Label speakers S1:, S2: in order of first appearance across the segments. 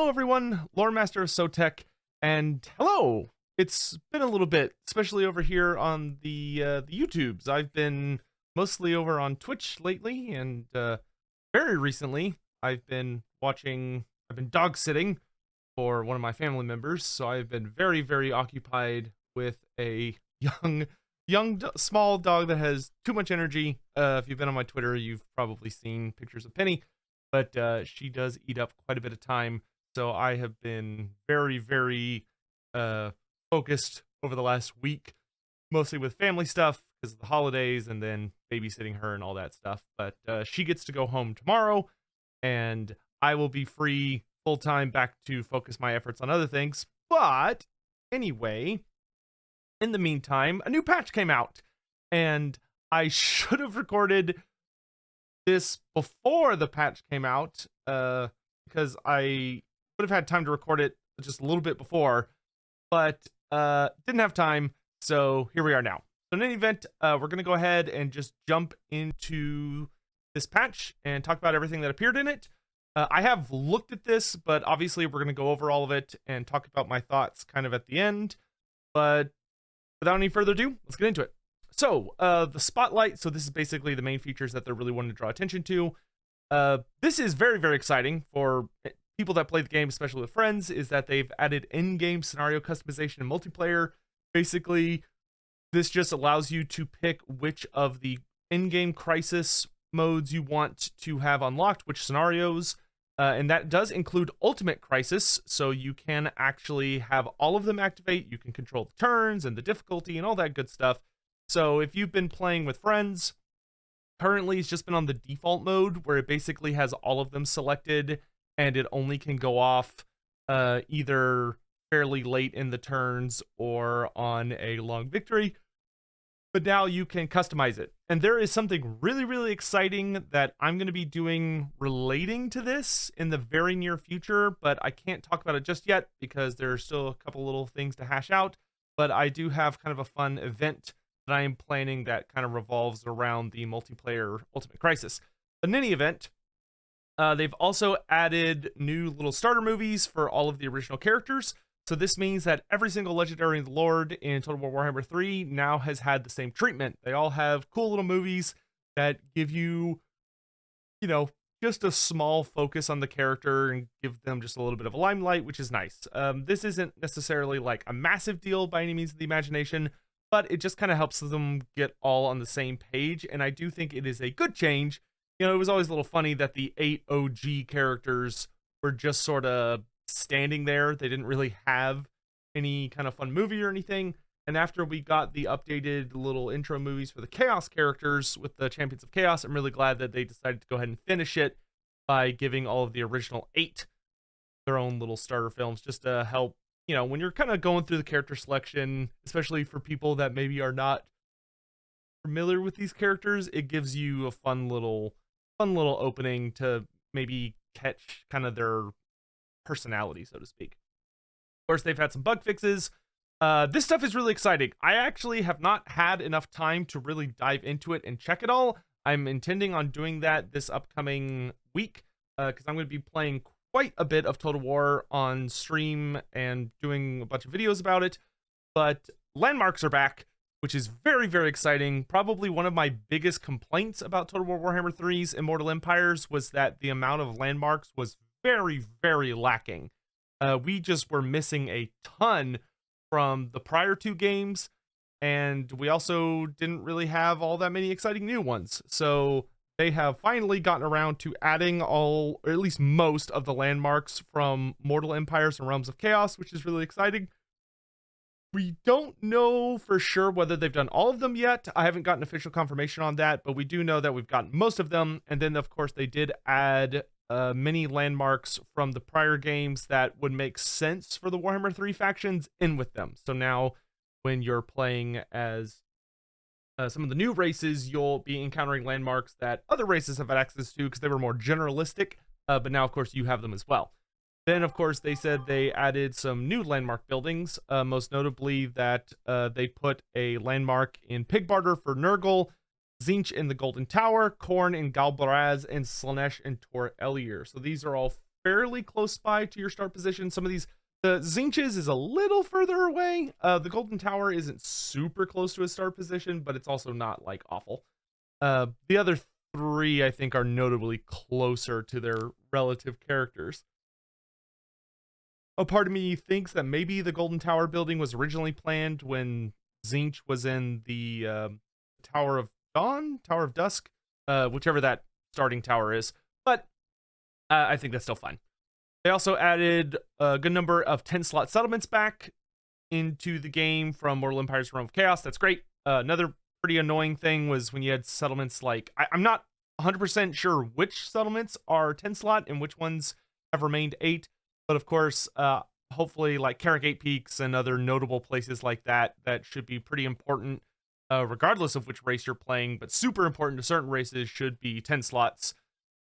S1: Hello everyone, Lore Master of Sotek, and hello! It's been a little bit, especially over here on the YouTubes. I've been mostly over on Twitch lately, and very recently I've been dog sitting for one of my family members, so I've been very, very occupied with a small dog that has too much energy. If you've been on my Twitter, you've probably seen pictures of Penny, but she does eat up quite a bit of time. So I have been very, very focused over the last week, mostly with family stuff because of the holidays and then babysitting her and all that stuff. But she gets to go home tomorrow, and I will be free full time back to focus my efforts on other things. But anyway, in the meantime, a new patch came out, and I should have recorded this before the patch came out because I would have had time to record it just a little bit before, but didn't have time, so here we are now. So in any event, we're going to go ahead and just jump into this patch and talk about everything that appeared in it. I have looked at this, but obviously we're going to go over all of it and talk about my thoughts kind of at the end. But without any further ado, let's get into it. So the spotlight, so this is basically the main features that they're really wanting to draw attention to. This is very, very exciting for people that play the game, especially with friends, is that they've added in-game scenario customization and multiplayer. Basically, this just allows you to pick which of the in-game crisis modes you want to have unlocked, which scenarios, and that does include Ultimate Crisis, so you can actually have all of them activate. You can control the turns and the difficulty and all that good stuff. So if you've been playing with friends, currently it's just been on the default mode where it basically has all of them selected, and it only can go off either fairly late in the turns or on a long victory. But now you can customize it. And there is something really, really exciting that I'm going to be doing relating to this in the very near future, but I can't talk about it just yet because there's still a couple little things to hash out. But I do have kind of a fun event that I am planning that kind of revolves around the multiplayer Ultimate Crisis. But in any event, they've also added new little starter movies for all of the original characters. So this means that every single legendary lord in Total War Warhammer 3 now has had the same treatment. They all have cool little movies that give you, just a small focus on the character and give them just a little bit of a limelight, which is nice. This isn't necessarily like a massive deal by any means of the imagination, but it just kind of helps them get all on the same page. And I do think it is a good change. It was always a little funny that the 8 OG characters were just sort of standing there. They didn't really have any kind of fun movie or anything. And after we got the updated little intro movies for the Chaos characters with the Champions of Chaos, I'm really glad that they decided to go ahead and finish it by giving all of the original 8 their own little starter films, just to help, when you're kind of going through the character selection, especially for people that maybe are not familiar with these characters, it gives you a fun little opening to maybe catch kind of their personality, so to speak. Of course, they've had some bug fixes. This stuff is really exciting. I actually have not had enough time to really dive into it and check it all. I'm intending on doing that this upcoming week because I'm going to be playing quite a bit of Total War on stream and doing a bunch of videos about it. But landmarks are back, which is very, very exciting. Probably one of my biggest complaints about Total War Warhammer 3's Immortal Empires was that the amount of landmarks was very, very lacking. We just were missing a ton from the prior 2 games, and we also didn't really have all that many exciting new ones. So they have finally gotten around to adding all, or at least most, of the landmarks from Mortal Empires and Realms of Chaos, which is really exciting. We don't know for sure whether they've done all of them yet. I haven't gotten official confirmation on that, but we do know that we've gotten most of them. And then, of course, they did add many landmarks from the prior games that would make sense for the Warhammer 3 factions in with them. So now when you're playing as some of the new races, you'll be encountering landmarks that other races have had access to because they were more generalistic, but now of course you have them as well. Then of course they said they added some new landmark buildings, most notably that they put a landmark in Pigbarter for Nurgle, Tzeentch in the Golden Tower, Khorne in Galbaraz, and Slaanesh in Tor Elir. So these are all fairly close by to your start position. Some of these, the Tzeentches is a little further away. The Golden Tower isn't super close to a start position, but it's also not like awful. The other three, I think, are notably closer to their relative characters. A part of me thinks that maybe the Golden Tower building was originally planned when Tzeentch was in the Tower of Dawn, Tower of Dusk, whichever that starting tower is. But I think that's still fine. They also added a good number of 10-slot settlements back into the game from Mortal Empire's Realm of Chaos. That's great. Another pretty annoying thing was when you had settlements like... I'm not 100% sure which settlements are 10-slot and which ones have remained 8. But of course, hopefully like Carragate Peaks and other notable places like that should be pretty important, regardless of which race you're playing, but super important to certain races should be 10 slots,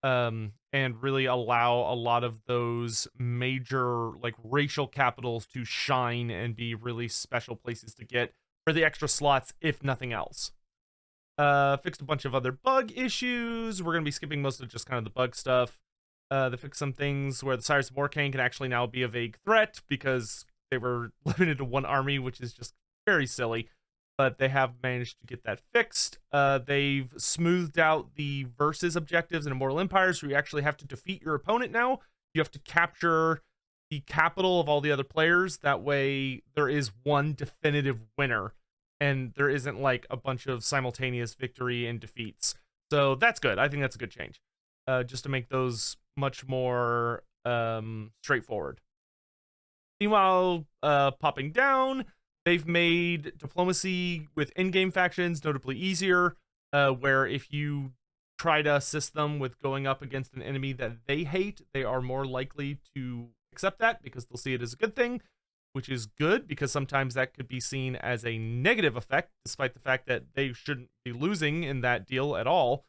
S1: and really allow a lot of those major like racial capitals to shine and be really special places to get for the extra slots, if nothing else. Fixed a bunch of other bug issues. We're going to be skipping most of just kind of the bug stuff. They fixed some things where the Sires of Morkane can actually now be a vague threat because they were limited to one army, which is just very silly. But they have managed to get that fixed. They've smoothed out the versus objectives in Immortal Empires, where you actually have to defeat your opponent now. You have to capture the capital of all the other players. That way there is one definitive winner, and there isn't like a bunch of simultaneous victory and defeats. So that's good. I think that's a good change. Just to make those much more straightforward. Meanwhile, popping down, they've made diplomacy with in-game factions notably easier, where if you try to assist them with going up against an enemy that they hate, they are more likely to accept that because they'll see it as a good thing, which is good because sometimes that could be seen as a negative effect, despite the fact that they shouldn't be losing in that deal at all.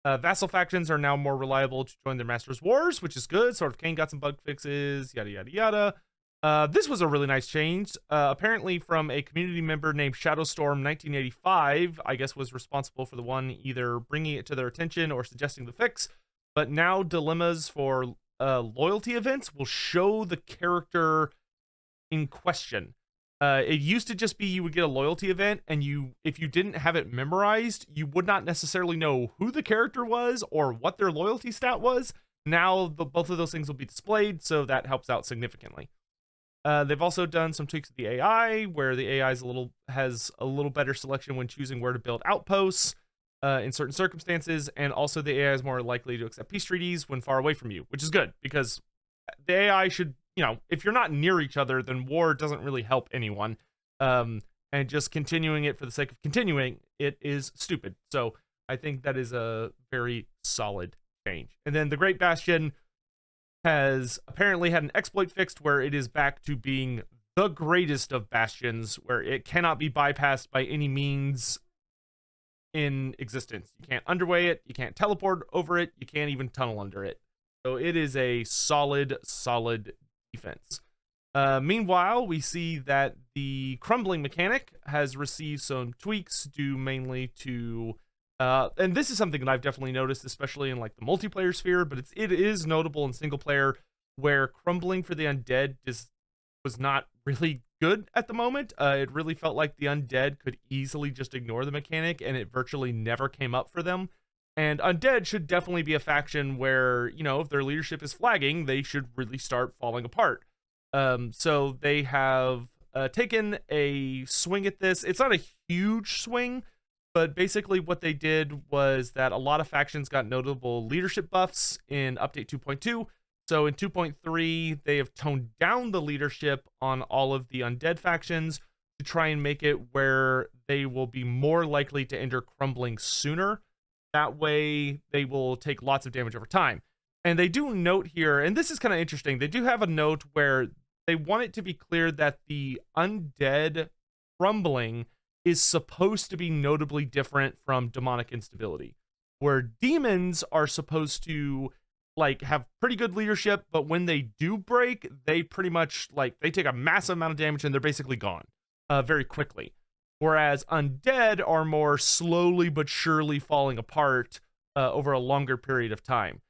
S1: Vassal factions are now more reliable to join their master's wars, which is good. Sword of Cain got some bug fixes, yada, yada, yada. This was a really nice change. Apparently from a community member named Shadowstorm1985, I guess was responsible for the one either bringing it to their attention or suggesting the fix. But now dilemmas for loyalty events will show the character in question. It used to just be you would get a loyalty event, and if you didn't have it memorized, you would not necessarily know who the character was or what their loyalty stat was. Now, both of those things will be displayed, so that helps out significantly. They've also done some tweaks to the AI, where the AI has a little better selection when choosing where to build outposts in certain circumstances, and also the AI is more likely to accept peace treaties when far away from you, which is good, because the AI should... if you're not near each other, then war doesn't really help anyone. And just continuing it for the sake of continuing it is stupid. So I think that is a very solid change. And then the Great Bastion has apparently had an exploit fixed where it is back to being the greatest of bastions, where it cannot be bypassed by any means in existence. You can't underway it, you can't teleport over it, you can't even tunnel under it. So it is a solid defense. Meanwhile, we see that the Crumbling mechanic has received some tweaks due mainly to and this is something that I've definitely noticed, especially in like the multiplayer sphere, but it is notable in single player, where Crumbling for the Undead was not really good at the moment. It really felt like the Undead could easily just ignore the mechanic, and it virtually never came up for them. And Undead should definitely be a faction where, if their leadership is flagging, they should really start falling apart. So they have taken a swing at this. It's not a huge swing, but basically what they did was that a lot of factions got notable leadership buffs in Update 2.2. So in 2.3, they have toned down the leadership on all of the Undead factions to try and make it where they will be more likely to enter Crumbling sooner. That way, they will take lots of damage over time. And they do note here, and this is kind of interesting, they do have a note where they want it to be clear that the Undead Crumbling is supposed to be notably different from demonic instability, where demons are supposed to have pretty good leadership, but when they do break, they pretty much they take a massive amount of damage and they're basically gone very quickly. Whereas Undead are more slowly but surely falling apart over a longer period of time.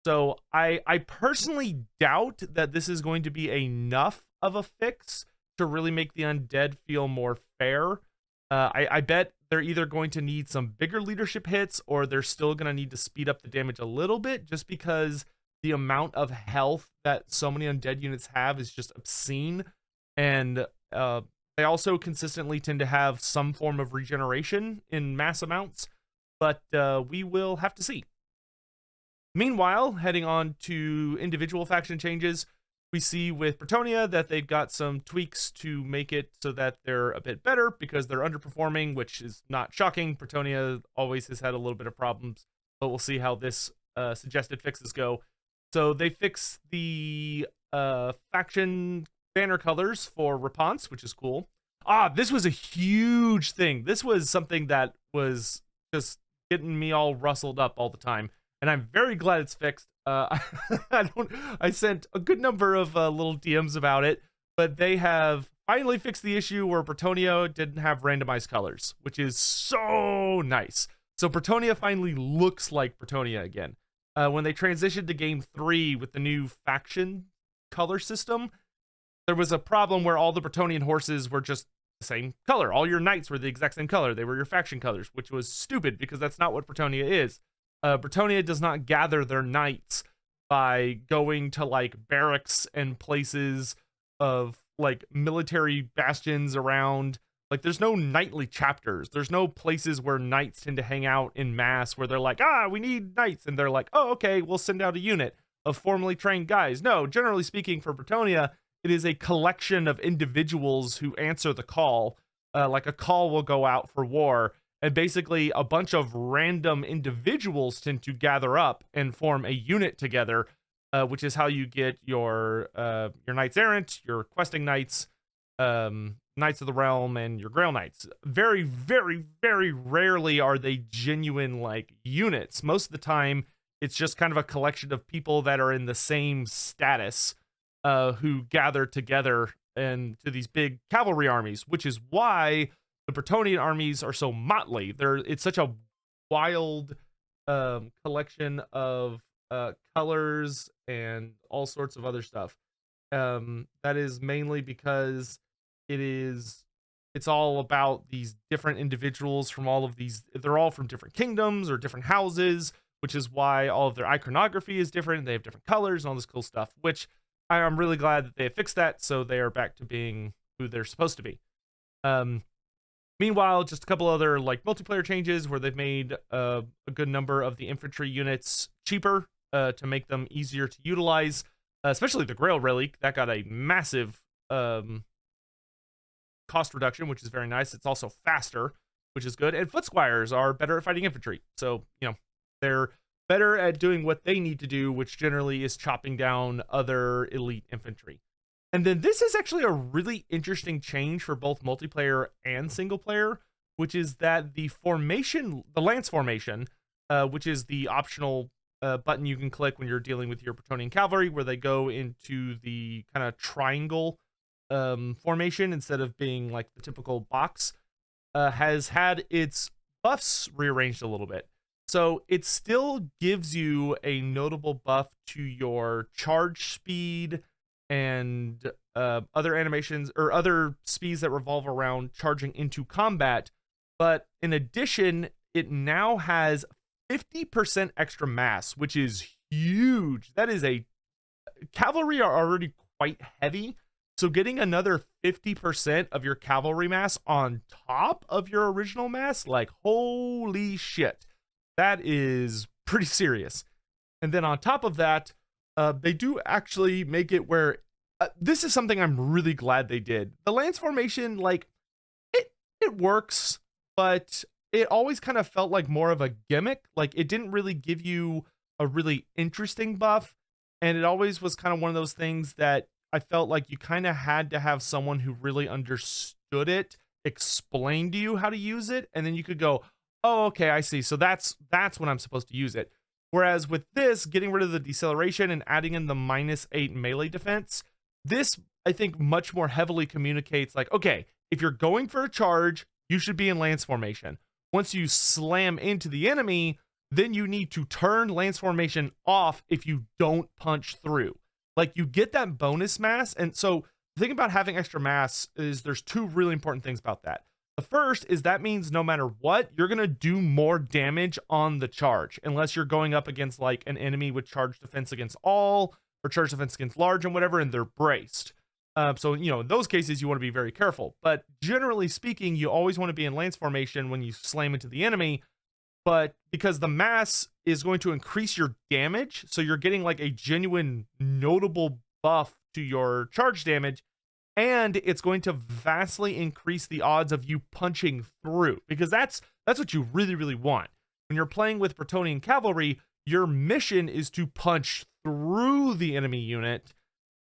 S1: So I personally doubt that this is going to be enough of a fix to really make the undead feel more fair. I bet they're either going to need some bigger leadership hits, or they're still going to need to speed up the damage a little bit, just because the amount of health that so many undead units have is just obscene. And they also consistently tend to have some form of regeneration in mass amounts, but we will have to see. Meanwhile, heading on to individual faction changes, we see with Bretonnia that they've got some tweaks to make it so that they're a bit better, because they're underperforming, which is not shocking. Bretonnia always has had a little bit of problems, but we'll see how this suggested fixes go. So they fix the faction banner colors for Reponse, which is cool. This was a huge thing. This was something that was just getting me all rustled up all the time, and I'm very glad it's fixed. I sent a good number of little DMs about it, but they have finally fixed the issue where Bretonnia didn't have randomized colors, which is so nice. So Bretonnia finally looks like Bretonnia again. When they transitioned to Game 3 with the new faction color system, there was a problem where all the Bretonnian horses were just the same color. All your knights were the exact same color. They were your faction colors, which was stupid because that's not what Bretonnia is. Bretonnia does not gather their knights by going to like barracks and places of like military bastions around. Like, there's no knightly chapters. There's no places where knights tend to hang out in mass where they're like, we need knights. And they're like, oh, okay, we'll send out a unit of formally trained guys. No, generally speaking, for Bretonnia, it is a collection of individuals who answer the call. Like a call will go out for war, and basically a bunch of random individuals tend to gather up and form a unit together, which is how you get your Knights Errant, your Questing Knights, Knights of the Realm, and your Grail Knights. Very, very, very rarely are they genuine like units. Most of the time, it's just kind of a collection of people that are in the same status, who gather together into these big cavalry armies, which is why the Bretonnian armies are so motley. It's such a wild collection of colors and all sorts of other stuff. That is mainly because it's all about these different individuals from all of these. They're all from different kingdoms or different houses, which is why all of their iconography is different. They have different colors and all this cool stuff, which I'm really glad that they have fixed that, so they are back to being who they're supposed to be. Meanwhile, just a couple other like multiplayer changes where they've made a good number of the infantry units cheaper to make them easier to utilize, especially the Grail Relic. That got a massive cost reduction, which is very nice. It's also faster, which is good. And Foot Squires are better at fighting infantry. So, they're better at doing what they need to do, which generally is chopping down other elite infantry. And then this is actually a really interesting change for both multiplayer and single player, which is that the lance formation, which is the optional button you can click when you're dealing with your Bretonnian cavalry, where they go into the kind of triangle formation instead of being like the typical box, has had its buffs rearranged a little bit. So it still gives you a notable buff to your charge speed and other animations or other speeds that revolve around charging into combat. But in addition, it now has 50% extra mass, which is huge. That is cavalry are already quite heavy. So getting another 50% of your cavalry mass on top of your original mass, like, holy shit. That is pretty serious. And then on top of that, they do actually make it where this is something I'm really glad they did. The lance formation, like, it works, but it always kind of felt like more of a gimmick. Like, it didn't really give you a really interesting buff, and it always was kind of one of those things that I felt like you kind of had to have someone who really understood it explain to you how to use it, and then you could go, oh, okay, I see. So that's when I'm supposed to use it. Whereas with this, getting rid of the deceleration and adding in the -8 melee defense, this, I think, much more heavily communicates like, okay, if you're going for a charge, you should be in lance formation. Once you slam into the enemy, then you need to turn lance formation off if you don't punch through. Like, you get that bonus mass. And so the thing about having extra mass is there's two really important things about that. The first is that means no matter what, you're going to do more damage on the charge, unless you're going up against like an enemy with charge defense against all or charge defense against large and whatever, and they're braced. So, you know, in those cases, you want to be very careful. But generally speaking, you always want to be in lance formation when you slam into the enemy. But because the mass is going to increase your damage, so you're getting like a genuine notable buff to your charge damage, and it's going to vastly increase the odds of you punching through, because that's what you really, really want. When you're playing with Bretonnian cavalry, your mission is to punch through the enemy unit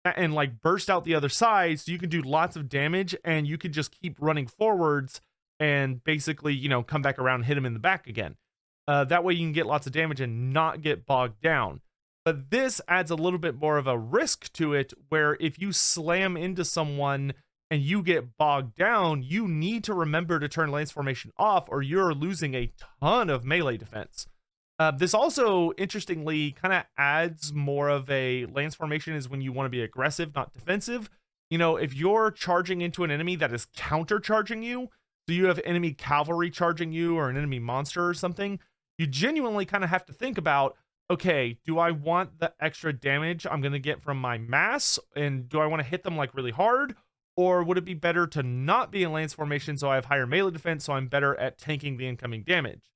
S1: and like burst out the other side, so you can do lots of damage and you can just keep running forwards and basically, you know, come back around and hit him in the back again. That way you can get lots of damage and not get bogged down. But this adds a little bit more of a risk to it, where if you slam into someone and you get bogged down, you need to remember to turn lance formation off, or you're losing a ton of melee defense. This also, interestingly, kind of adds more of a lance formation is when you want to be aggressive, not defensive. You know, if you're charging into an enemy that is counter-charging you, so you have enemy cavalry charging you or an enemy monster or something, you genuinely kind of have to think about, okay, do I want the extra damage I'm going to get from my mass? And do I want to hit them like really hard? Or would it be better to not be in lance formation so I have higher melee defense, so I'm better at tanking the incoming damage?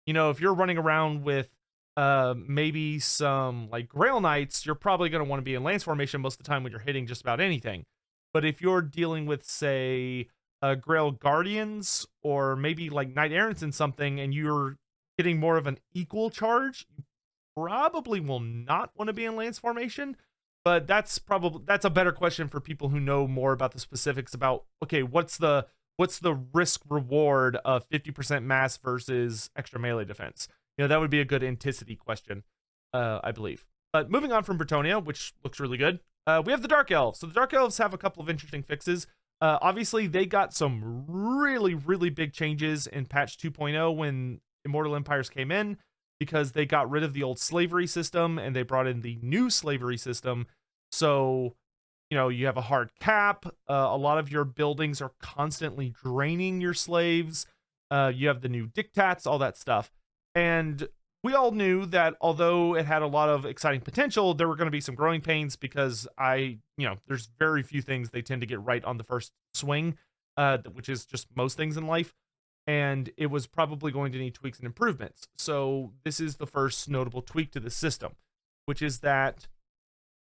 S1: You know, if you're running around with maybe some like Grail Knights, you're probably going to want to be in lance formation most of the time when you're hitting just about anything. But if you're dealing with, say, Grail Guardians or maybe like Knight Errants and something, and you're getting more of an equal charge, you probably will not want to be in lance formation. But that's a better question for people who know more about the specifics about, okay, what's the risk reward of 50% mass versus extra melee defense? You know, that would be a good Anticity question, I believe. But moving on from Bretonnia, which looks really good, we have the Dark Elves. So the Dark Elves have a couple of interesting fixes. Obviously, they got some really, really big changes in patch 2.0 when Immortal Empires came in, because they got rid of the old slavery system and they brought in the new slavery system. So, you know, you have a hard cap. A lot of your buildings are constantly draining your slaves. You have the new diktats, all that stuff. And we all knew that although it had a lot of exciting potential, there were going to be some growing pains, because there's very few things they tend to get right on the first swing, which is just most things in life. And it was probably going to need tweaks and improvements. So this is the first notable tweak to the system, which is that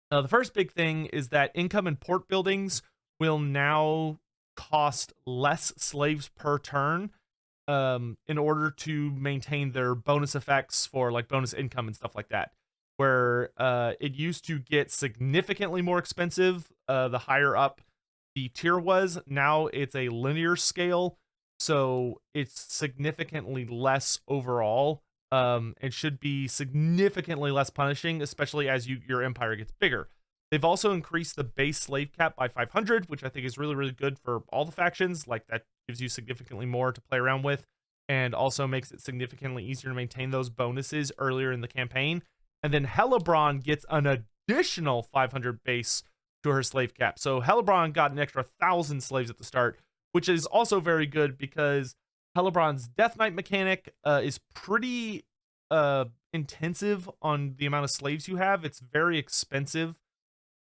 S1: the first big thing is that income and port buildings will now cost less slaves per turn in order to maintain their bonus effects for like bonus income and stuff like that. Where it used to get significantly more expensive the higher up the tier was. Now it's a linear scale. So it's significantly less overall. It should be significantly less punishing, especially as your empire gets bigger. They've also increased the base slave cap by 500, which I think is really, really good for all the factions. Like, that gives you significantly more to play around with, and also makes it significantly easier to maintain those bonuses earlier in the campaign. And then Hellebron gets an additional 500 base to her slave cap. So Hellebron got an extra 1,000 slaves at the start, which is also very good because Hellebron's Death Knight mechanic is pretty intensive on the amount of slaves you have. It's very expensive,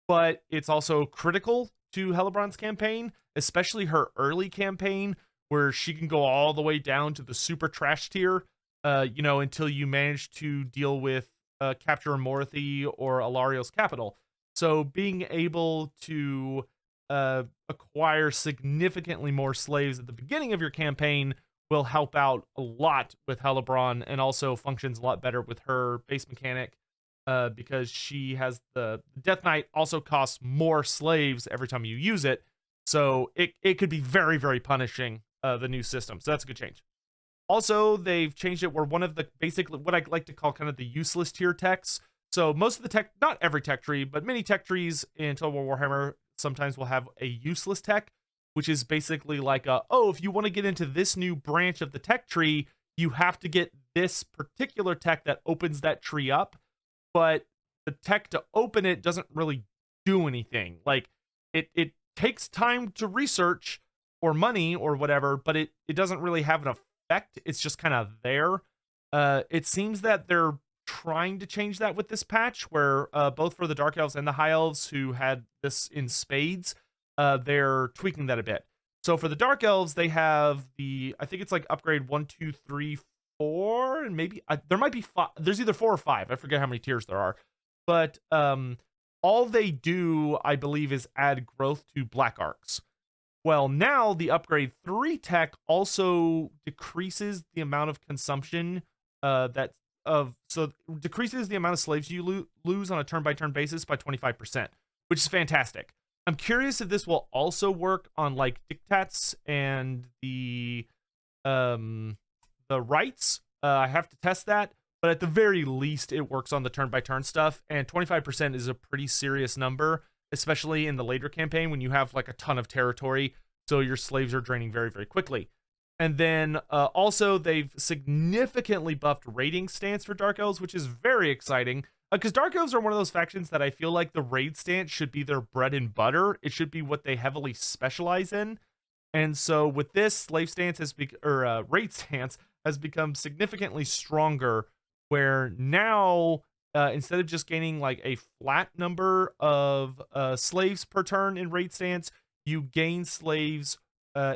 S1: but it's also critical to Hellebron's campaign, especially her early campaign, where she can go all the way down to the super trash tier, until you manage to deal with Capture Morathi or Alariel's capital. So being able to acquire significantly more slaves at the beginning of your campaign will help out a lot with Hellebron, and also functions a lot better with her base mechanic because she has the Death Knight also costs more slaves every time you use it. So it could be very, very punishing, the new system. So that's a good change. Also, they've changed it where one of the basically what I like to call kind of the useless tier techs. So most of the tech, not every tech tree, but many tech trees in Total War Warhammer sometimes will have a useless tech, which is basically like if you want to get into this new branch of the tech tree, you have to get this particular tech that opens that tree up, but the tech to open it doesn't really do anything. Like it takes time to research or money or whatever, but it doesn't really have an effect. It's just kind of there. It seems that they're trying to change that with this patch, where both for the Dark Elves and the High Elves who had this in spades, they're tweaking that a bit. So for the Dark Elves, they have I think it's like upgrade 1, 2, 3, 4, and maybe there might be 5. There's either 4 or 5. I forget how many tiers there are. But all they do, I believe, is add growth to Black Arcs. Well, now the upgrade 3 tech also decreases the amount of consumption so decreases the amount of slaves you lose on a turn-by-turn basis by 25%, which is fantastic. I'm curious if this will also work on like dictats and the rights. I have to test that, but at the very least, it works on the turn-by-turn stuff, and 25% is a pretty serious number, especially in the later campaign when you have like a ton of territory, so your slaves are draining very, very quickly. And then also they've significantly buffed raiding stance for Dark Elves, which is very exciting, because Dark Elves are one of those factions that I feel like the raid stance should be their bread and butter. It should be what they heavily specialize in. And so with this, slave stance raid stance has become significantly stronger, where now instead of just gaining like a flat number of slaves per turn in raid stance, you gain slaves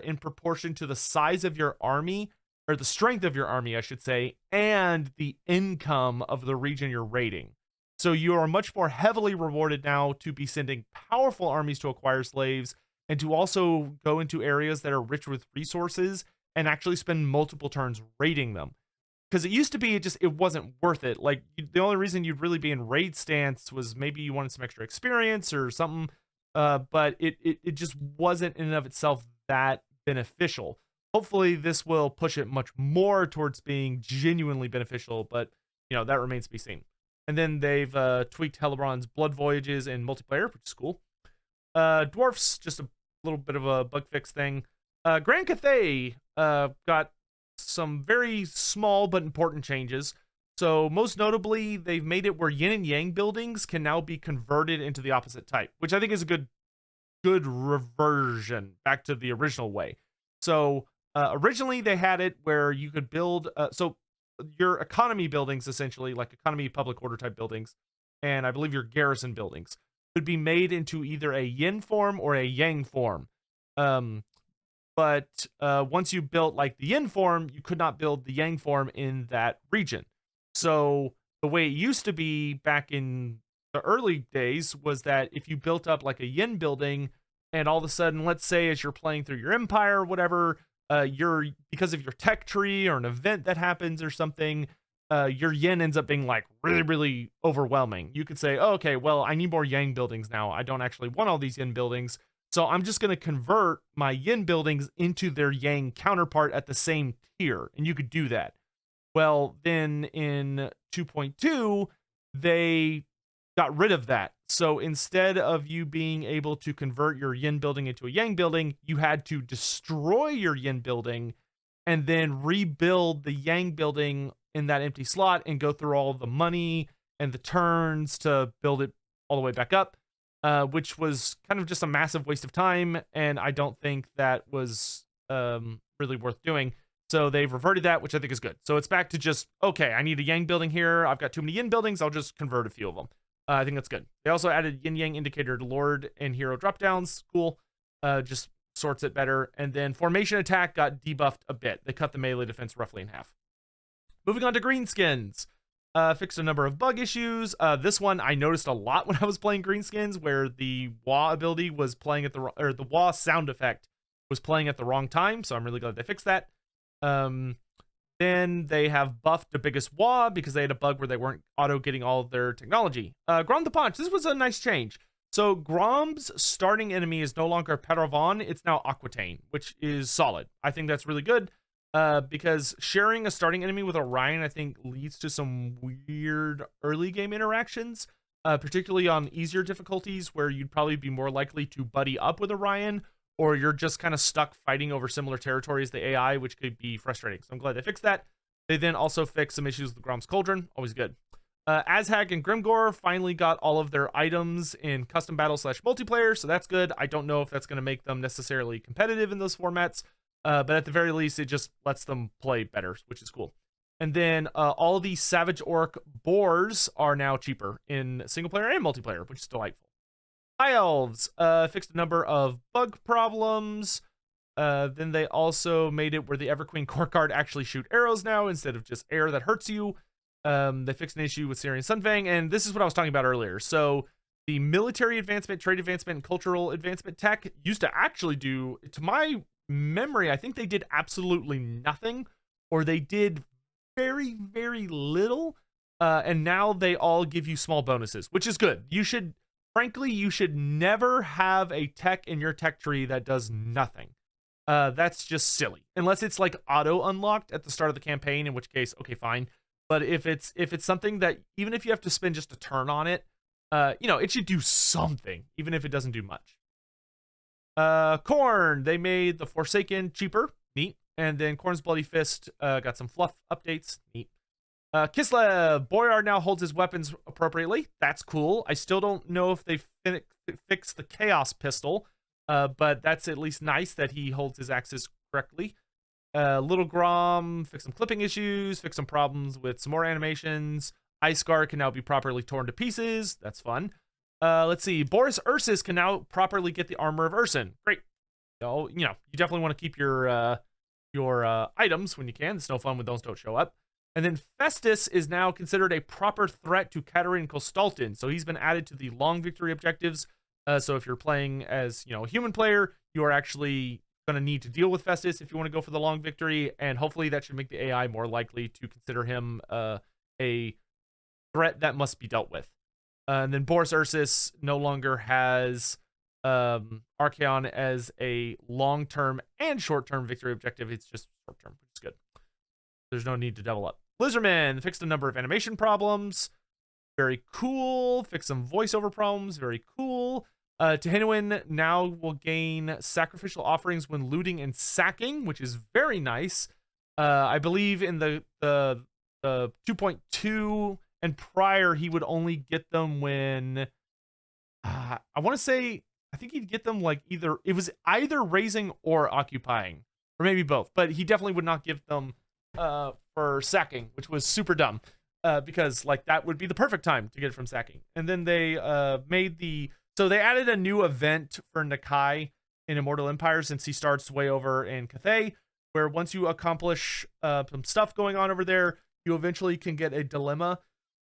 S1: in proportion to the size of your army, or the strength of your army, I should say, and the income of the region you're raiding. So you are much more heavily rewarded now to be sending powerful armies to acquire slaves, and to also go into areas that are rich with resources and actually spend multiple turns raiding them. Because it used to be it wasn't worth it. Like the only reason you'd really be in raid stance was maybe you wanted some extra experience or something, but it just wasn't in and of itself that beneficial. Hopefully this will push it much more towards being genuinely beneficial, but that remains to be seen. And then they've tweaked Hellebrand's blood voyages in multiplayer, which is cool. Dwarfs, just a little bit of a bug fix thing. Grand Cathay got some very small but important changes. So most notably, they've made it where yin and yang buildings can now be converted into the opposite type, which I think is a good reversion back to the original way. So originally they had it where you could build so your economy buildings, essentially like economy public order type buildings, and I believe your garrison buildings could be made into either a yin form or a yang form. But once you built like the yin form, you could not build the yang form in that region. So the way it used to be back in the early days was that if you built up like a yin building, and all of a sudden, let's say as you're playing through your empire or whatever, because of your tech tree or an event that happens or something, your yin ends up being like really, really overwhelming. You could say, oh, okay, well, I need more yang buildings now. I don't actually want all these yin buildings, so I'm just going to convert my yin buildings into their yang counterpart at the same tier, and you could do that. Well, then in 2.2, they got rid of that. So instead of you being able to convert your yin building into a yang building, you had to destroy your yin building and then rebuild the yang building in that empty slot and go through all the money and the turns to build it all the way back up, which was kind of just a massive waste of time, and I don't think that was really worth doing. So they've reverted that, which I think is good. So it's back to just, okay, I need a yang building here. I've got too many yin buildings. I'll just convert a few of them. I think that's good. They also added yin-yang indicator to Lord and Hero dropdowns. Cool. Just sorts it better. And then formation attack got debuffed a bit. They cut the melee defense roughly in half. Moving on to Greenskins. Fixed a number of bug issues. This one I noticed a lot when I was playing Greenskins, where the wah ability was playing at the wah sound effect was playing at the wrong time. So I'm really glad they fixed that. Then they have buffed the biggest wah because they had a bug where they weren't auto getting all of their technology. Grom the Paunch, this was a nice change. So Grom's starting enemy is no longer Paravan, it's now Aquitaine, which is solid. I think that's really good because sharing a starting enemy with Orion, I think, leads to some weird early game interactions, particularly on easier difficulties where you'd probably be more likely to buddy up with Orion, or you're just kind of stuck fighting over similar territory as the AI, which could be frustrating. So I'm glad they fixed that. They then also fixed some issues with Grom's Cauldron, always good. Azhag and Grimgor finally got all of their items in custom battle / multiplayer, so that's good. I don't know if that's going to make them necessarily competitive in those formats, but at the very least, it just lets them play better, which is cool. And then all the Savage Orc boars are now cheaper in single player and multiplayer, which is delightful. High Elves fixed a number of bug problems. Then they also made it where the Everqueen Court Guard actually shoot arrows now instead of just air that hurts you. They fixed an issue with Syrian Sunfang, and this is what I was talking about earlier. So the military advancement, trade advancement, and cultural advancement tech used to actually do, to my memory, I think they did absolutely nothing, or they did very, very little, and now they all give you small bonuses, which is good. Frankly, you should never have a tech in your tech tree that does nothing. That's just silly, unless it's like auto unlocked at the start of the campaign, in which case, okay, fine. But if it's something that, even if you have to spend just a turn on it, it should do something, even if it doesn't do much. Khorne, they made the Forsaken cheaper, neat. And then Khorne's Bloody Fist got some fluff updates, neat. Kislev, Boyard now holds his weapons appropriately. That's cool. I still don't know if they fixed the Chaos Pistol, but that's at least nice that he holds his axes correctly. Little Grom fixed some clipping issues, fixed some problems with some more animations. Iceguard can now be properly torn to pieces. That's fun. Let's see. Boris Ursus can now properly get the armor of Urson. Great. So, you definitely want to keep your items when you can. It's no fun when those don't show up. And then Festus is now considered a proper threat to Katerin Kostaltin. So he's been added to the long victory objectives. So if you're playing as, a human player, you are actually going to need to deal with Festus if you want to go for the long victory, and hopefully that should make the AI more likely to consider him a threat that must be dealt with. And then Boris Ursus no longer has Archaon as a long-term and short-term victory objective. It's just short-term, which is good. There's no need to double up. Lizardmen fixed a number of animation problems. Very cool. Fixed some voiceover problems. Very cool. Tehinuin now will gain sacrificial offerings when looting and sacking, which is very nice. I believe in the 2.2 and prior, he would only get them when I want to say, I think he'd get them like either raising or occupying, or maybe both, but he definitely would not give them for sacking, which was super dumb, because like that would be the perfect time to get it from sacking. And then they so they added a new event for Nakai in Immortal Empire, since he starts way over in Cathay, where once you accomplish some stuff going on over there, you eventually can get a dilemma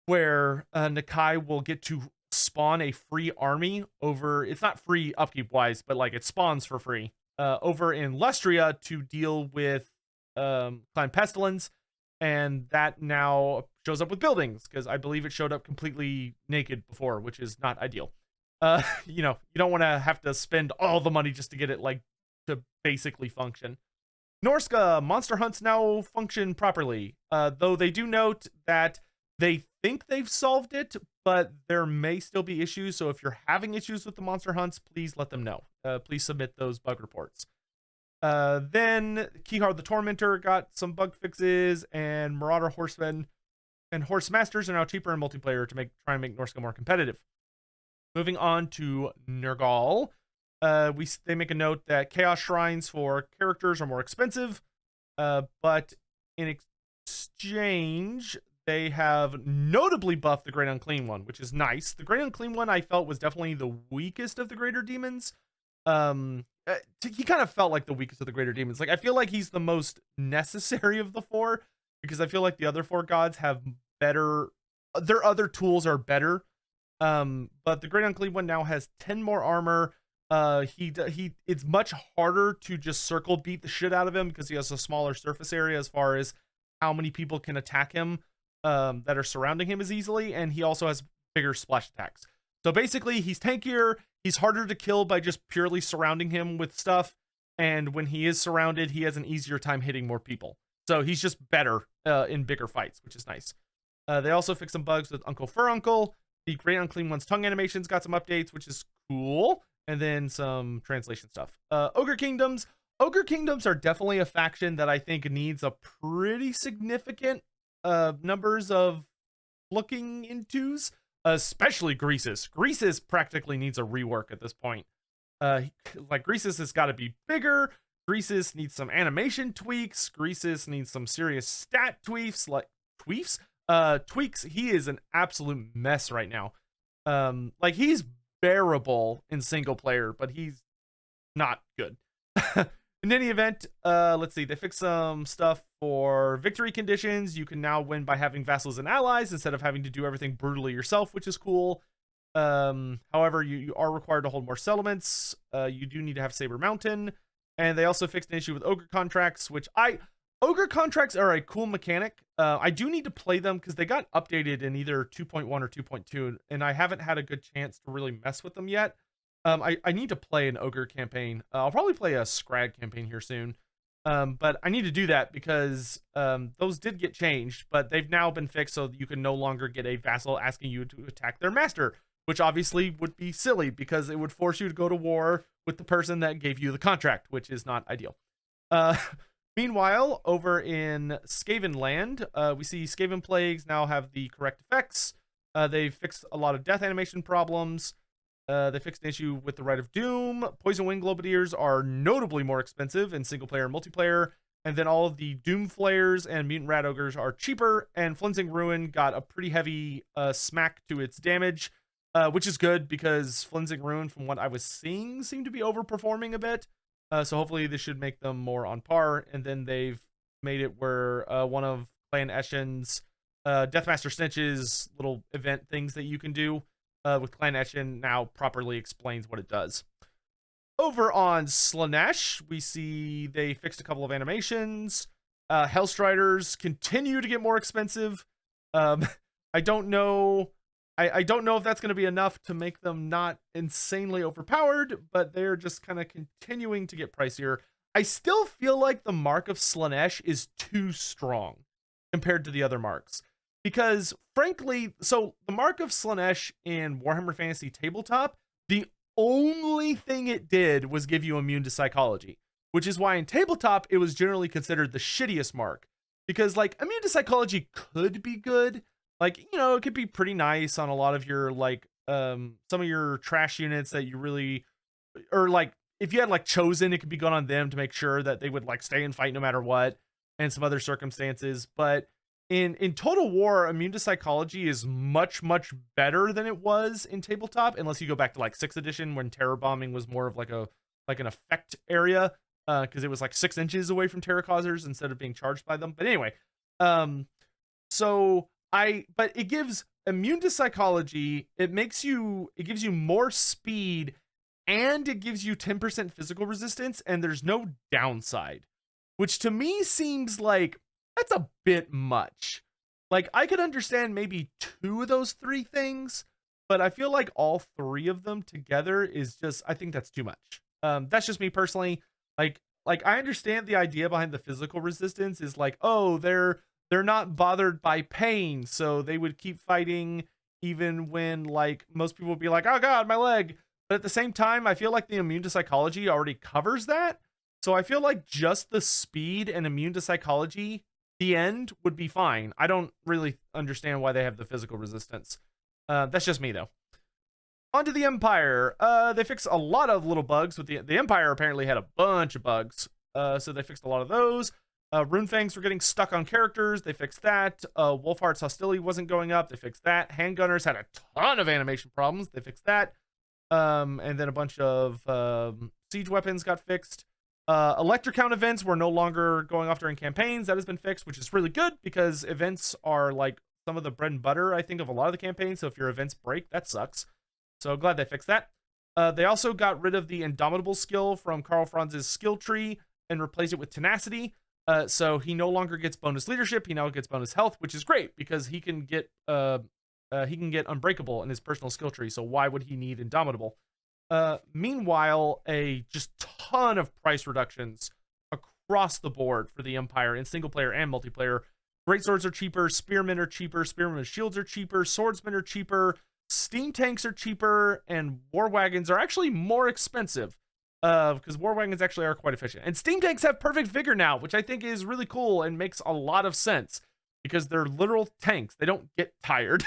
S1: where Nakai will get to spawn a free army over, it's not free upkeep wise, but like it spawns for free over in Lustria to deal with Clan Pestilence, and that now shows up with buildings, because I believe it showed up completely naked before, which is not ideal. You don't want to have to spend all the money just to get it like to basically function. Norsca monster hunts now function properly, though they do note that they think they've solved it, but there may still be issues. So if you're having issues with the monster hunts, please let them know. Please submit those bug reports. Then Kihar the Tormentor got some bug fixes, and Marauder Horsemen and Horse Masters are now cheaper in multiplayer to try and make Norsca more competitive. Moving on to Nurgle, they make a note that Chaos Shrines for characters are more expensive, but in exchange, they have notably buffed the Great Unclean One, which is nice. The Great Unclean One I felt was definitely the weakest of the Greater Demons. He kind of felt like the weakest of the Greater Demons. Like, I feel like he's the most necessary of the four, because I feel like the other four gods have better, their other tools are better. But the Great Unclean One now has 10 more armor. It's much harder to just circle beat the shit out of him, because he has a smaller surface area as far as how many people can attack him that are surrounding him as easily, and he also has bigger splash attacks. So basically, he's tankier, he's harder to kill by just purely surrounding him with stuff, and when he is surrounded, he has an easier time hitting more people. So he's just better in bigger fights, which is nice. They also fixed some bugs with Uncle Furuncle. The Great Unclean One's tongue animations got some updates, which is cool, and then some translation stuff. Ogre Kingdoms Ogre Kingdoms are definitely a faction that I think needs a pretty significant numbers of looking intos, especially Greasus. Greasus practically needs a rework at this point. Like Greasus has got to be bigger. Greasus needs some animation tweaks. Greasus needs some serious stat tweaks, tweaks. He is an absolute mess right now. Like he's bearable in single player, but he's not good. In any event, let's see. They fixed some stuff for victory conditions. You can now win by having vassals and allies instead of having to do everything brutally yourself, which is cool. However, you are required to hold more settlements. You do need to have Saber Mountain. And they also fixed an issue with Ogre contracts, Ogre contracts are a cool mechanic. I do need to play them because they got updated in either 2.1 or 2.2, and I haven't had a good chance to really mess with them yet. I need to play an Ogre campaign. I'll probably play a Scrag campaign here soon. But I need to do that because those did get changed, but they've now been fixed so that you can no longer get a vassal asking you to attack their master, which obviously would be silly because it would force you to go to war with the person that gave you the contract, which is not ideal. Meanwhile, over in Skaven land, we see Skaven plagues now have the correct effects. They fixed a lot of death animation problems. They fixed an issue with the Rite of Doom. Poison Wind Globadiers are notably more expensive in single player and multiplayer. And then all of the Doom Flayers and Mutant Rat Ogres are cheaper. And Flensing Ruin got a pretty heavy smack to its damage, which is good because Flensing Ruin, from what I was seeing, seemed to be overperforming a bit. So hopefully this should make them more on par. And then they've made it where one of Clan Eshen's Deathmaster Stench's little event things that you can do with Clan Eshen now properly explains what it does. Over on Slaanesh, we see they fixed a couple of animations. Hellstriders continue to get more expensive. I don't know. I don't know if that's going to be enough to make them not insanely overpowered, but they're just kind of continuing to get pricier. I still feel like the mark of Slaanesh is too strong compared to the other marks. Because, frankly, so the mark of Slaanesh in Warhammer Fantasy Tabletop, the only thing it did was give you immune to psychology. Which is why in Tabletop, it was generally considered the shittiest mark. Because, like, immune to psychology could be good. Like, you know, it could be pretty nice on a lot of your, like, some of your trash units that you really... Or, like, if you had, like, Chosen, it could be good on them to make sure that they would, like, stay and fight no matter what. And some other circumstances. But... In Total War, immune to psychology is much, much better than it was in Tabletop, unless you go back to like 6th edition when terror bombing was more of like an effect area, because it was like 6 inches away from terror causers instead of being charged by them. But anyway, but it gives immune to psychology. It gives you more speed, and it gives you 10% physical resistance, and there's no downside, which to me seems like that's a bit much. Like, I could understand maybe 2 of those 3 things, but I feel like all 3 of them together is just, I think that's too much. That's just me personally. Like I understand the idea behind the physical resistance is like, oh, they're not bothered by pain, so they would keep fighting even when, like, most people would be like, oh god, my leg. But at the same time, I feel like the immune to psychology already covers that. So I feel like just the speed and immune to psychology, the end would be fine. I don't really understand why they have the physical resistance. That's just me, though. On to the Empire. They fixed a lot of little bugs. With the Empire apparently had a bunch of bugs. So they fixed a lot of those. Runefangs were getting stuck on characters. They fixed that. Wolfheart's hostility wasn't going up. They fixed that. Handgunners had a ton of animation problems. They fixed that. And then a bunch of siege weapons got fixed. Electrocount events were no longer going off during campaigns. That has been fixed, which is really good because events are like some of the bread and butter, I think, of a lot of the campaigns. So if your events break, that sucks. So glad they fixed that. They also got rid of the Indomitable skill from Karl Franz's skill tree and replaced it with Tenacity. So he no longer gets bonus leadership. He now gets bonus health, which is great because he can get Unbreakable in his personal skill tree. So why would he need Indomitable? Meanwhile, a just ton of price reductions across the board for the Empire in single player and multiplayer. Greatswords are cheaper, spearmen are cheaper, spearmen with shields are cheaper, swordsmen are cheaper, steam tanks are cheaper, and war wagons are actually more expensive. because war wagons actually are quite efficient. And steam tanks have perfect vigor now, which I think is really cool and makes a lot of sense because they're literal tanks. They don't get tired.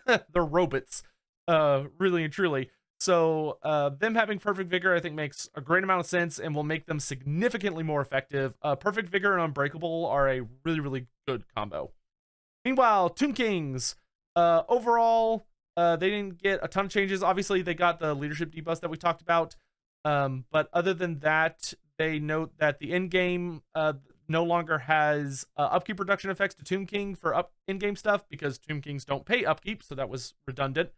S1: They're robots, really and truly. So them having perfect vigor, I think, makes a great amount of sense and will make them significantly more effective. Perfect vigor and unbreakable are a really, really good combo. Meanwhile, Tomb Kings, overall, they didn't get a ton of changes. Obviously, they got the leadership debuffs that we talked about. But other than that, they note that the in-game no longer has upkeep reduction effects to Tomb King for in-game stuff because Tomb Kings don't pay upkeep, so that was redundant.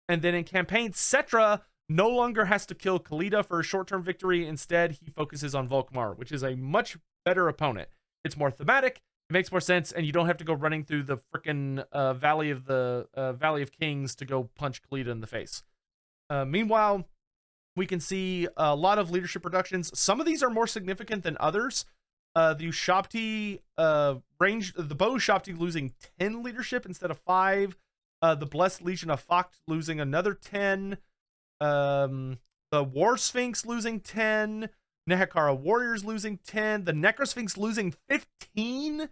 S1: And then in campaign, Cetra no longer has to kill Khalida for a short-term victory. Instead, he focuses on Volkmar, which is a much better opponent. It's more thematic, it makes more sense, and you don't have to go running through the frickin' Valley of Kings to go punch Khalida in the face. Meanwhile, we can see a lot of leadership reductions. Some of these are more significant than others. The Ushabti range, the Bow Ushabti losing 10 leadership instead of 5. The Blessed Legion of Focht losing another 10. The War Sphinx losing 10. Nehekara Warriors losing 10. The Necrosphinx losing 15.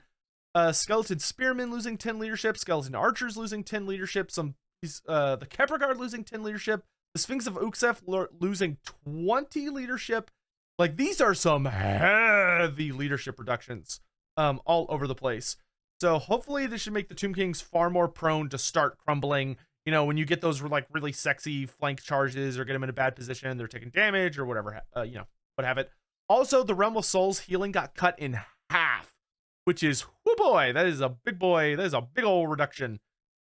S1: Skeleton Spearmen losing 10 leadership. Skeleton Archers losing 10 leadership. The Kepler Guard losing 10 leadership. The Sphinx of Uxef losing 20 leadership. Like, these are some heavy leadership reductions all over the place. So hopefully this should make the Tomb Kings far more prone to start crumbling. You know, when you get those like really sexy flank charges or get them in a bad position, they're taking damage or whatever, you know, what have it. Also, the Realm of Souls healing got cut in half, which is, whoo boy, that is a big boy. That is a big old reduction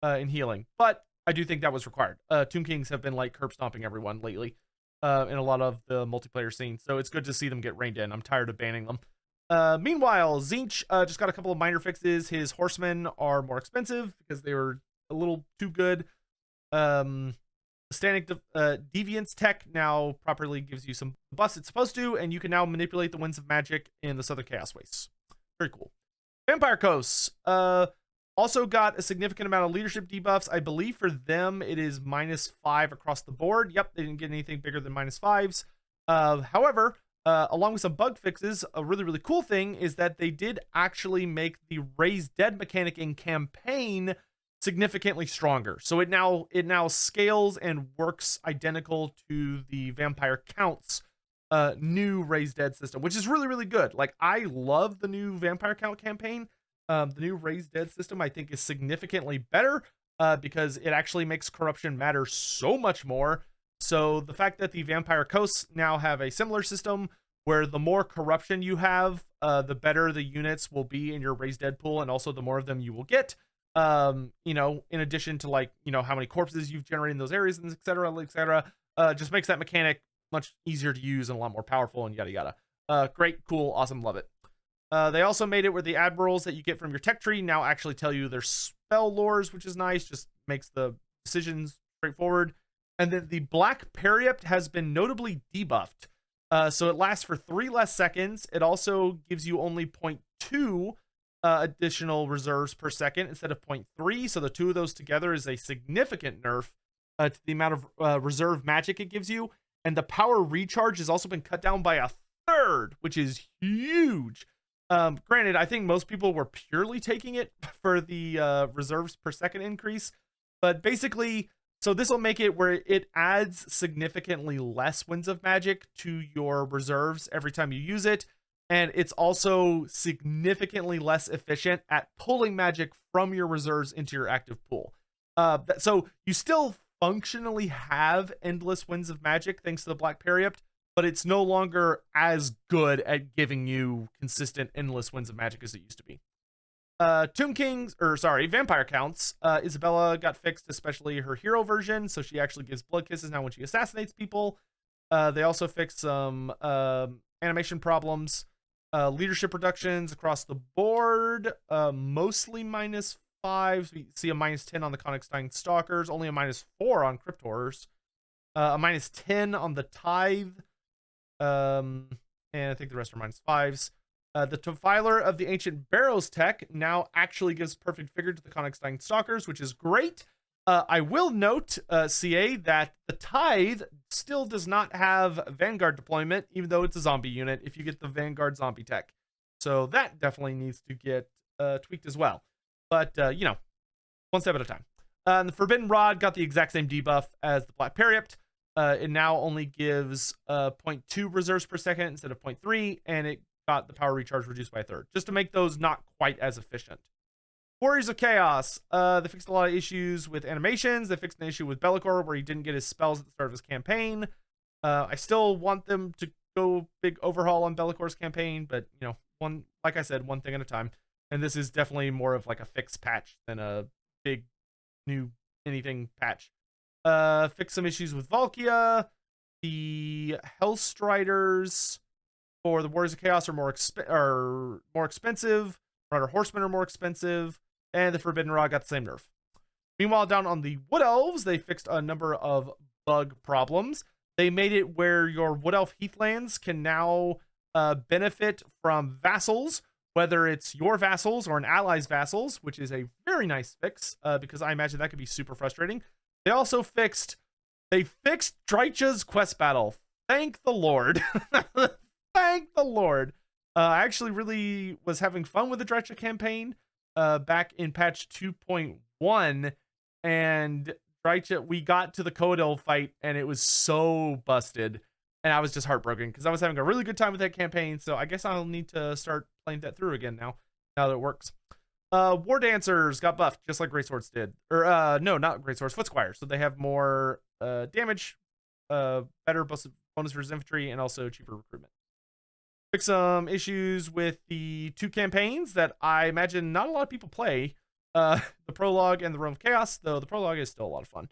S1: in healing. But I do think that was required. Tomb Kings have been like curb stomping everyone lately in a lot of the multiplayer scene. So it's good to see them get reined in. I'm tired of banning them. Meanwhile, Tzeentch just got a couple of minor fixes. His horsemen are more expensive because they were a little too good. Standing Deviance tech now properly gives you some buffs it's supposed to, and you can now manipulate the winds of magic in the Southern Chaos Wastes. Very cool. Vampire Coasts also got a significant amount of leadership debuffs. I believe for them it is -5 across the board. Yep, they didn't get anything bigger than -5s. However, along with some bug fixes, a really, really cool thing is that they did actually make the Raise Dead mechanic in campaign significantly stronger. So it now scales and works identical to the Vampire Count's new Raise Dead system, which is really, really good. Like, I love the new Vampire Count campaign. The new Raise Dead system, I think, is significantly better because it actually makes corruption matter so much more. So the fact that the Vampire Coasts now have a similar system where the more corruption you have, the better the units will be in your Raise Dead pool, and also the more of them you will get. You know, in addition to, like, you know, how many corpses you've generated in those areas, and etc., just makes that mechanic much easier to use and a lot more powerful and yada yada. Great, cool, awesome, love it. They also made it where the admirals that you get from your tech tree now actually tell you their spell lores, which is nice, just makes the decisions straightforward. And then the Black Periapt has been notably debuffed. So it lasts for 3 less seconds. It also gives you only 0.2 additional reserves per second instead of 0.3. So the two of those together is a significant nerf to the amount of reserve magic it gives you. And the power recharge has also been cut down by a third, which is huge. Granted, I think most people were purely taking it for the reserves per second increase. But basically, so this will make it where it adds significantly less winds of magic to your reserves every time you use it. And it's also significantly less efficient at pulling magic from your reserves into your active pool. So you still functionally have endless winds of magic thanks to the Black Periapt, but it's no longer as good at giving you consistent endless winds of magic as it used to be. Vampire Counts. Isabella got fixed, especially her hero version, so she actually gives blood kisses now when she assassinates people. They also fixed some animation problems. Leadership reductions across the board, mostly -5. We see a -10 on the Konigstein Stalkers, only a -4 on Crypt Horrors, a -10 on the Tithe, and I think the rest are -5s. The Defiler of the Ancient Barrows tech now actually gives perfect vigor to the Konigstein Stalkers, which is great. I will note, CA, that the Tithe still does not have Vanguard deployment, even though it's a zombie unit, if you get the Vanguard zombie tech. So that definitely needs to get tweaked as well. But, you know, one step at a time. And the Forbidden Rod got the exact same debuff as the Black Periapt. It now only gives 0.2 reserves per second instead of 0.3, and it got the power recharge reduced by a third, just to make those not quite as efficient. Warriors of Chaos. They fixed a lot of issues with animations. They fixed an issue with Bellicor where he didn't get his spells at the start of his campaign. I still want them to go big overhaul on Bellicor's campaign, but, you know, like I said, one thing at a time. And this is definitely more of like a fixed patch than a big new anything patch. Fix some issues with Valkia. The Hellstriders for the Warriors of Chaos are more expensive. Marauder Horsemen are more expensive. And the Forbidden Rod got the same nerf. Meanwhile, down on the Wood Elves, they fixed a number of bug problems. They made it where your Wood Elf Heathlands can now benefit from vassals, whether it's your vassals or an ally's vassals, which is a very nice fix, because I imagine that could be super frustrating. They also fixed Drycha's quest battle. Thank the Lord. Thank the Lord. I actually really was having fun with the Drycha campaign back in patch 2.1, and Drycha, we got to the Coadel fight, and it was so busted, and I was just heartbroken because I was having a really good time with that campaign. So I guess I'll need to start playing that through again now that it works. War Dancers got buffed just like Greatswords did, or no, not Greatswords, Footsquire. So they have more damage, better bonus versus infantry, and also cheaper recruitment. Fix some issues with the two campaigns that I imagine not a lot of people play, the Prologue and the Realm of Chaos, though the Prologue is still a lot of fun.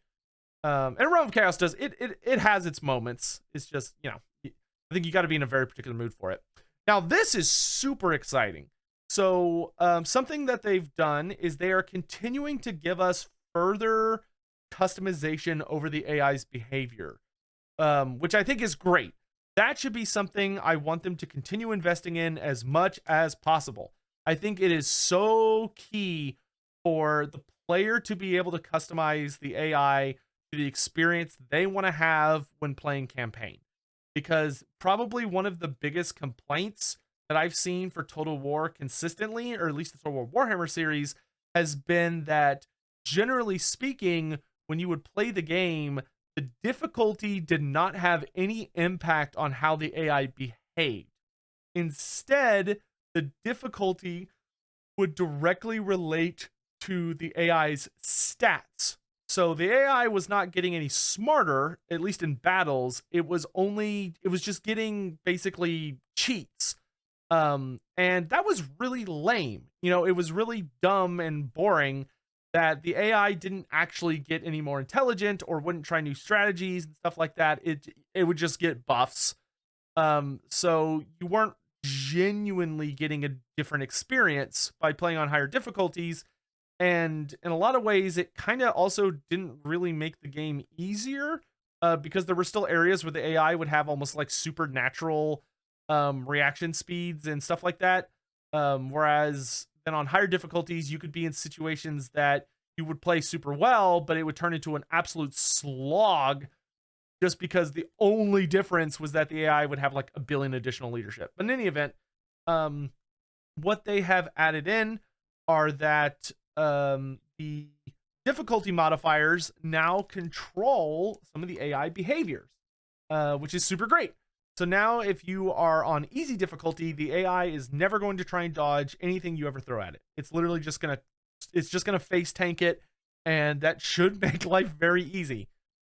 S1: And Realm of Chaos does it has its moments. It's just, you know, I think you got to be in a very particular mood for it. Now this is super exciting. So something that they've done is they are continuing to give us further customization over the AI's behavior, which I think is great. That should be something I want them to continue investing in as much as possible. I think it is so key for the player to be able to customize the AI to the experience they want to have when playing campaign. Because probably one of the biggest complaints that I've seen for Total War consistently, or at least the Total War Warhammer series, has been that, generally speaking, when you would play the game, the difficulty did not have any impact on how the AI behaved. Instead, the difficulty would directly relate to the AI's stats. So the AI was not getting any smarter, at least in battles. It was just getting basically cheats. And that was really lame. You know, it was really dumb and boring that the AI didn't actually get any more intelligent or wouldn't try new strategies and stuff like that. It would just get buffs. So you weren't genuinely getting a different experience by playing on higher difficulties. And in a lot of ways, it kind of also didn't really make the game easier, because there were still areas where the AI would have almost like supernatural reaction speeds and stuff like that. Whereas then on higher difficulties, you could be in situations that you would play super well, but it would turn into an absolute slog just because the only difference was that the AI would have like a billion additional leadership. But in any event, what they have added in are that the difficulty modifiers now control some of the AI behaviors, which is super great. So now if you are on easy difficulty, the AI is never going to try and dodge anything you ever throw at it. It's literally just going to face tank it, and that should make life very easy.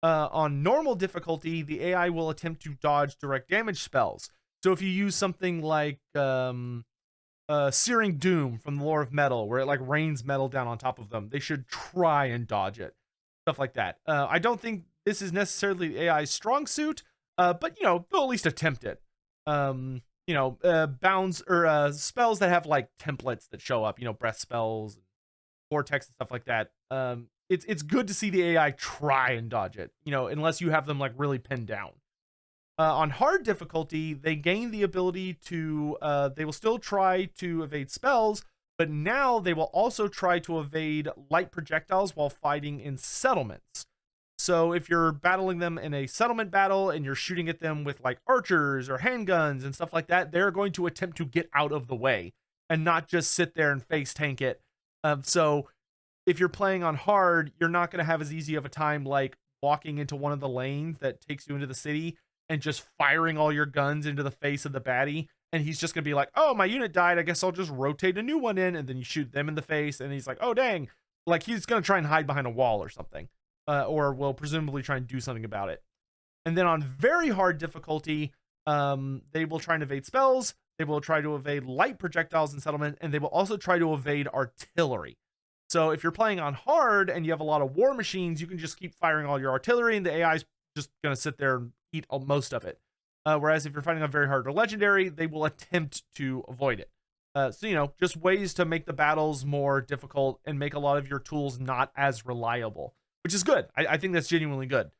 S1: On normal difficulty, the AI will attempt to dodge direct damage spells. So if you use something like Searing Doom from the Lore of Metal, where it like rains metal down on top of them, they should try and dodge it. Stuff like that. I don't think this is necessarily the AI's strong suit, but, you know, they'll at least attempt it. You know, bounds or spells that have like templates that show up, you know, breath spells, vortex and stuff like that. It's good to see the AI try and dodge it, you know, unless you have them like really pinned down. On hard difficulty, they gain the ability to, they will still try to evade spells, But now they will also try to evade light projectiles while fighting in settlements. So if you're battling them in a settlement battle and you're shooting at them with like archers or handguns and stuff like that, they're going to attempt to get out of the way and not just sit there and face tank it. So if you're playing on hard, you're not going to have as easy of a time like walking into one of the lanes that takes you into the city and just firing all your guns into the face of the baddie. And he's just going to be like, oh, my unit died. I guess I'll just rotate a new one in. And then you shoot them in the face. And he's like, oh, dang. Like he's going to try and hide behind a wall or something. Or will presumably try and do something about it. And then on very hard difficulty, they will try and evade spells. They will try to evade light projectiles in settlement. And they will also try to evade artillery. So if you're playing on hard and you have a lot of war machines, you can just keep firing all your artillery and the AI is just going to sit there and eat most of it. Whereas if you're fighting on very hard or legendary, they will attempt to avoid it. So, just ways to make the battles more difficult and make a lot of your tools not as reliable, which is good. I think that's genuinely good.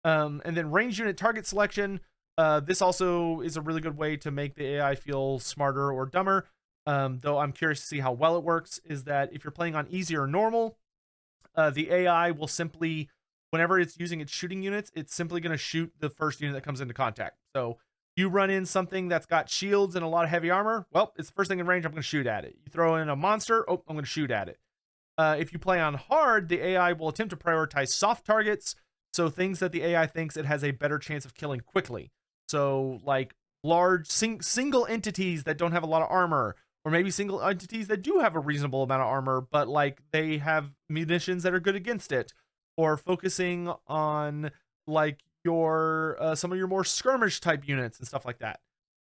S1: And then range unit target selection. This also is a really good way to make the AI feel smarter or dumber. Though I'm curious to see how well it works, is that if you're playing on easy or normal, the AI will simply, whenever it's using its shooting units, it's simply going to shoot the first unit that comes into contact. So you run in something that's got shields and a lot of heavy armor, well, it's the first thing in range, I'm going to shoot at it. You throw in a monster, oh, I'm going to shoot at it. If you play on hard, the AI will attempt to prioritize soft targets, so things that the AI thinks it has a better chance of killing quickly. So like large single entities that don't have a lot of armor, or maybe single entities that do have a reasonable amount of armor, but like they have munitions that are good against it, or focusing on like your some of your more skirmish type units and stuff like that.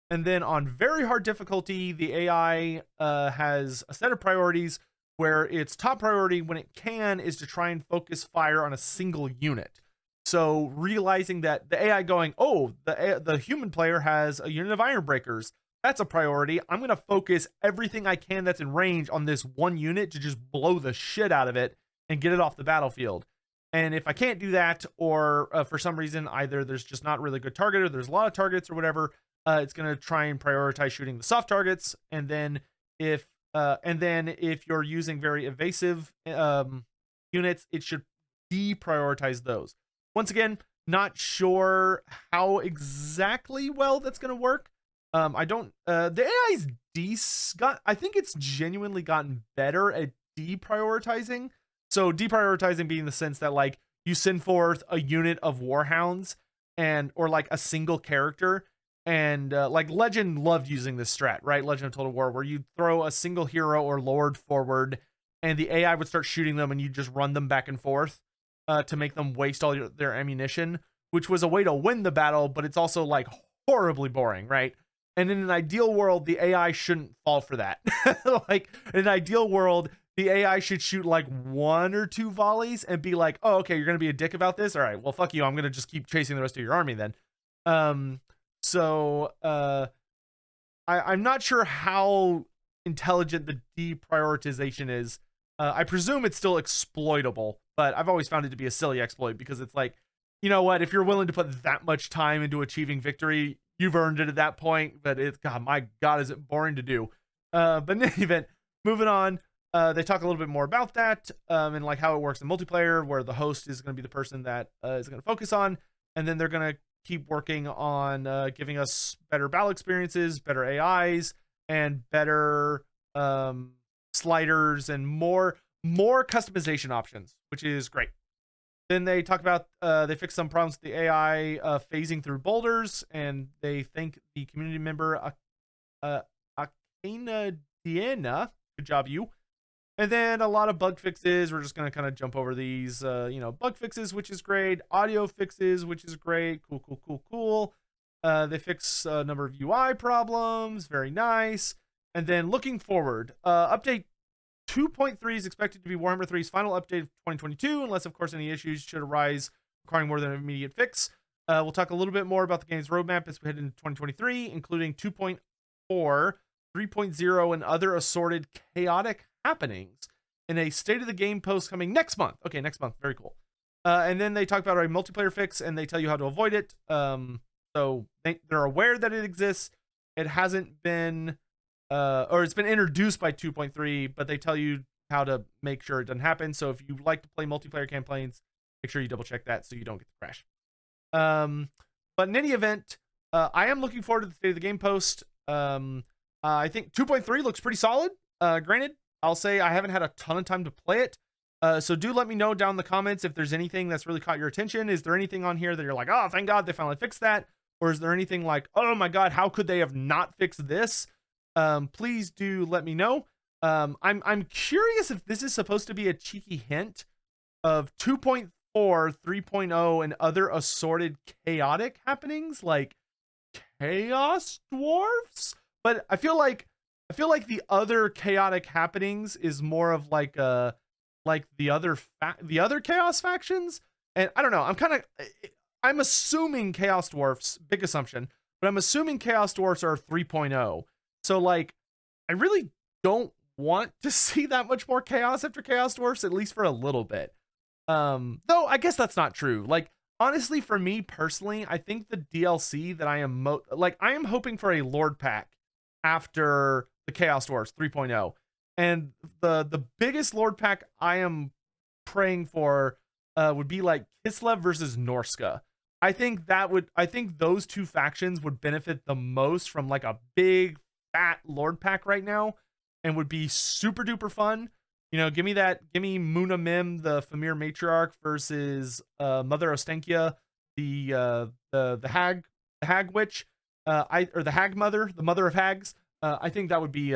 S1: And then on very hard difficulty, the AI has a set of priorities where its top priority when it can is to try and focus fire on a single unit. So realizing that the AI going, oh, the human player has a unit of iron breakers, that's a priority. I'm going to focus everything I can that's in range on this one unit to just blow the shit out of it and get it off the battlefield. And if I can't do that, or for some reason either there's just not really good target or there's a lot of targets or whatever, it's going to try and prioritize shooting the soft targets. And then if you're using very evasive units, it should deprioritize those. Once again, not sure how exactly well that's going to work. The AI's I think it's genuinely gotten better at deprioritizing. So deprioritizing being the sense that like you send forth a unit of warhounds or like a single character, and like Legend loved using this strat, right? Legend of Total War, where you throw a single hero or lord forward and the AI would start shooting them and you just run them back and forth to make them waste all their ammunition, which was a way to win the battle, but it's also like horribly boring, right? And in an ideal world, the AI shouldn't fall for that. Like in an ideal world, the AI should shoot like 1 or 2 volleys and be like, oh, okay, you're going to be a dick about this? All right, well, fuck you. I'm going to just keep chasing the rest of your army then. So I'm not sure how intelligent the deprioritization is. I presume it's still exploitable, but I've always found it to be a silly exploit because it's like, you know what? If you're willing to put that much time into achieving victory, you've earned it at that point. But it's, God, my God, is it boring to do? But in any event, moving on. They talk a little bit more about that and like how it works in multiplayer, where the host is going to be the person that is going to focus on, and then they're going to keep working on giving us better battle experiences, better AIs, and better sliders and more customization options, which is great. Then they talk about they fix some problems with the AI phasing through boulders, and they thank the community member Akena Diana. Good job, you. And then a lot of bug fixes. We're just going to kind of jump over these, bug fixes, which is great. Audio fixes, which is great. Cool. They fix a number of UI problems. Very nice. And then looking forward, update 2.3 is expected to be Warhammer 3's final update of 2022, unless, of course, any issues should arise requiring more than an immediate fix. We'll talk a little bit more about the game's roadmap as we head into 2023, including 2.4, 3.0, and other assorted chaotic happenings in a state of the game post coming next month. Okay, next month. Very cool. And then they talk about a multiplayer fix and they tell you how to avoid it. So they're aware that it exists. It hasn't been or it's been introduced by 2.3, but they tell you how to make sure it doesn't happen. So if you like to play multiplayer campaigns, make sure you double check that so you don't get the crash. But in any event, I am looking forward to the State of the Game post. I think 2.3 looks pretty solid. Granted, I'll say I haven't had a ton of time to play it. So do let me know down in the comments if there's anything that's really caught your attention. Is there anything on here that you're like, oh, thank God they finally fixed that? Or is there anything like, oh my God, how could they have not fixed this? Please do let me know. I'm curious if this is supposed to be a cheeky hint of 2.4, 3.0, and other assorted chaotic happenings like chaos dwarfs. But I feel like the other chaotic happenings is more of like the other chaos factions. And I don't know. I'm assuming chaos dwarfs, big assumption, but I'm assuming chaos dwarfs are 3.0. So like, I really don't want to see that much more chaos after chaos dwarfs, at least for a little bit. Though I guess that's not true. Like, honestly, for me personally, I think the DLC that I am I am hoping for a Lord pack after the Chaos Dwarfs 3.0. And the biggest Lord pack I am praying for would be like Kislev versus Norsca. I think those two factions would benefit the most from like a big fat Lord pack right now, and would be super duper fun. You know, give me Muna Mim, the Famir Matriarch, versus Mother Ostenkia, the hag witch, or the hag mother, the mother of hags. I think that would be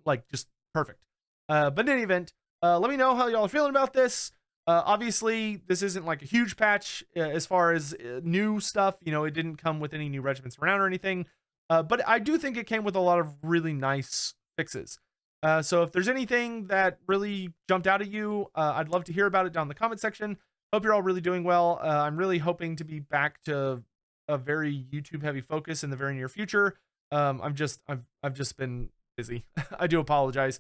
S1: like just perfect. But in any event, let me know how y'all are feeling about this. Obviously, this isn't like a huge patch as far as new stuff. You know, it didn't come with any new regiments around or anything. But I do think it came with a lot of really nice fixes. So if there's anything that really jumped out at you, I'd love to hear about it down in the comment section. Hope you're all really doing well. I'm really hoping to be back to a very YouTube heavy focus in the very near future. I've just been busy. I do apologize.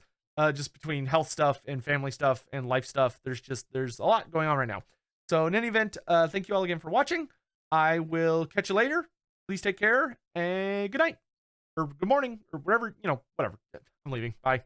S1: Just between health stuff and family stuff and life stuff, there's a lot going on right now. So in any event, thank you all again for watching. I will catch you later. Please take care and good night or good morning or whatever, whatever. I'm leaving. Bye.